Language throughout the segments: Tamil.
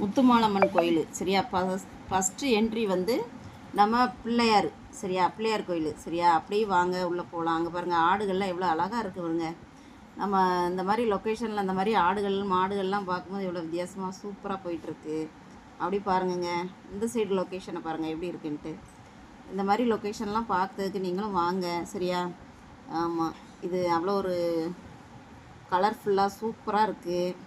முத்துமாலம்மன் கோயில் சரியா. ஃபஸ்ட்டு என்ட்ரி வந்து நம்ம பிள்ளையார் சரியா, பிள்ளையார் கோயில் சரியா. அப்படியே வாங்க உள்ளே போகலாம். அங்கே பாருங்கள் ஆடுகள்லாம் எவ்வளோ அழகாக இருக்குது பாருங்க. நம்ம இந்த மாதிரி லொக்கேஷனில் இந்த மாதிரி ஆடுகள் மாடுகள்லாம் பார்க்கும்போது எவ்வளோ வித்தியாசமாக சூப்பராக போயிட்டுருக்கு. அப்படி பாருங்கங்க, இந்த சைடு லொக்கேஷனை பாருங்கள் எப்படி இருக்குன்ட்டு. இந்த மாதிரி லொக்கேஷன்லாம் பார்க்கறதுக்கு நீங்களும் வாங்க சரியா. ஆமாம், இது அவ்வளோ ஒரு கலர்ஃபுல்லாக சூப்பராக இருக்குது.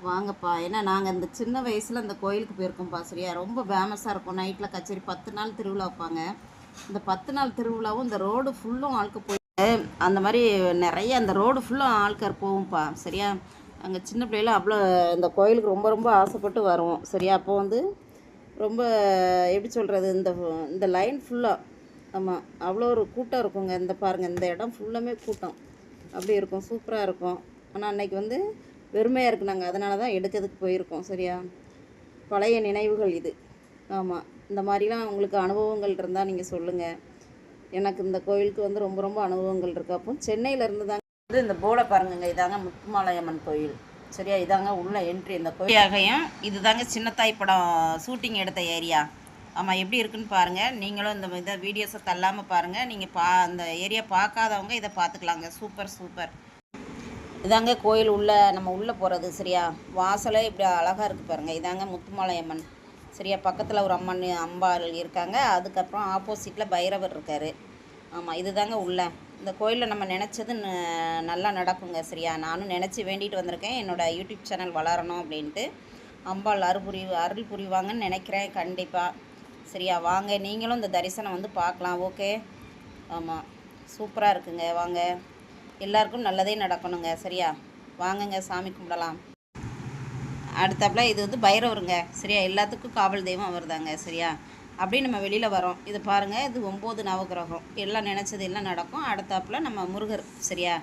வாங்கப்பா. ஏன்னா நாங்கள் இந்த சின்ன வயசில் இந்த கோயிலுக்கு போயிருக்கோம்ப்பா சரியா. ரொம்ப ஃபேமஸாக இருக்கும். நைட்டில் கச்சேரி 10 நாள் திருவிழா வைப்பாங்க. இந்த 10 நாள் திருவிழாவும் இந்த ரோடு ஃபுல்லும் ஆட்கள் போய் அந்த மாதிரி நிறைய அந்த ரோடு ஃபுல்லும் ஆட்கார் போகும்ப்பா சரியா. அங்கே சின்ன பிள்ளைல அவ்வளோ இந்த கோயிலுக்கு ரொம்ப ரொம்ப ஆசைப்பட்டு வருவோம் சரியா. அப்போ வந்து ரொம்ப எப்படி சொல்கிறது, இந்த இந்த லைன் ஃபுல்லாக ஆமாம் அவ்வளோ ஒரு கூட்டம் இருக்குங்க. இந்த பாருங்கள், இந்த இடம் ஃபுல்லாமே கூட்டம் அப்படி இருக்கும், சூப்பராக இருக்கும். ஆனால் அன்றைக்கி வந்து வெறுமையாக இருக்குது. நாங்கள் அதனால தான் எடுக்கிறதுக்கு போயிருக்கோம் சரியா. பழைய நினைவுகள் இது. ஆமாம், இந்த மாதிரிலாம் உங்களுக்கு அனுபவங்கள் இருந்தால் நீங்கள் சொல்லுங்கள். எனக்கு இந்த கோயிலுக்கு வந்து ரொம்ப ரொம்ப அனுபவங்கள் இருக்குது. அப்போ சென்னையிலேருந்து தாங்க வந்து இந்த போர்டை பாருங்கங்க. இதாங்க முத்துமாலையம்மன் கோயில் சரியா. இதாங்க உள்ள என்ட்ரி இந்த கோயிலாகையும். இது தாங்க சின்னத்தாய் படம் ஷூட்டிங் எடுத்த ஏரியா. ஆமாம், எப்படி இருக்குன்னு பாருங்கள். நீங்களும் இந்த இதை வீடியோஸை தள்ளாமல் பாருங்கள். நீங்கள் அந்த ஏரியா பார்க்காதவங்க இதை பார்த்துக்கலாங்க. Super super. இதாங்க கோயில் உள்ள நம்ம உள்ளே போகிறது சரியா. வாசலே இப்படி அழகாக இருக்குது பாருங்கள். இதாங்க முத்துமாலையம்மன் சரியா. பக்கத்தில் ஒரு அம்மன் அம்பாள் இருக்காங்க. அதுக்கப்புறம் ஆப்போசிட்டில் பைரவர் இருக்கார். ஆமாம், இது தாங்க உள்ள. இந்த கோயிலில் நம்ம நினச்சது நல்லா நடக்குங்க சரியா. நானும் நினச்சி வேண்டிகிட்டு வந்திருக்கேன், என்னோடய யூடியூப் சேனல் வளரணும் அப்படின்ட்டு. அம்பாள் அருள் புரிவாங்கன்னு நினைக்கிறேன் கண்டிப்பாக சரியா. வாங்க நீங்களும் இந்த தரிசனம் வந்து பார்க்கலாம். ஓகே. ஆமாம், சூப்பராக இருக்குங்க. வாங்க, எல்லாருக்கும் நல்லதே நடக்கணுங்க சரியா. வாங்குங்க, சாமி கும்பிடலாம். அடுத்தாப்புல இது வந்து பைரவருங்க சரியா. எல்லாத்துக்கும் காவல் தெய்வம் அவர் தாங்க சரியா. அப்படியே நம்ம வெளியில் வரோம். இது பாருங்கள், இது 9 நவகிரகம். எல்லாம் நினச்சது எல்லாம் நடக்கும். அடுத்தாப்புல நம்ம முருகர் சரியா.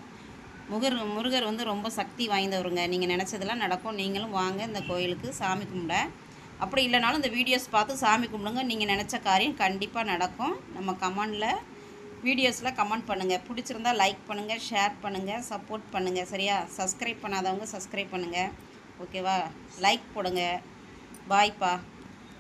முருகர் வந்து ரொம்ப சக்தி வாய்ந்தவருங்க. நீங்கள் நினச்சதெல்லாம் நடக்கும். நீங்களும் வாங்க இந்த கோயிலுக்கு சாமி கும்பிட. அப்படி இல்லைனாலும் இந்த வீடியோஸ் பார்த்து சாமி கும்பிடுங்க. நீங்கள் நினச்ச காரியம் கண்டிப்பாக நடக்கும். நம்ம கமெண்டில் வீடியோஸில் கமெண்ட் பண்ணுங்கள். பிடிச்சிருந்தா லைக் பண்ணுங்கள், ஷேர் பண்ணுங்கள், சப்போர்ட் பண்ணுங்கள் சரியா. சப்ஸ்கிரைப் பண்ணாதவங்க சப்ஸ்கிரைப் பண்ணுங்கள் ஓகேவா. லைக் போடுங்க. பாய்ப்பா.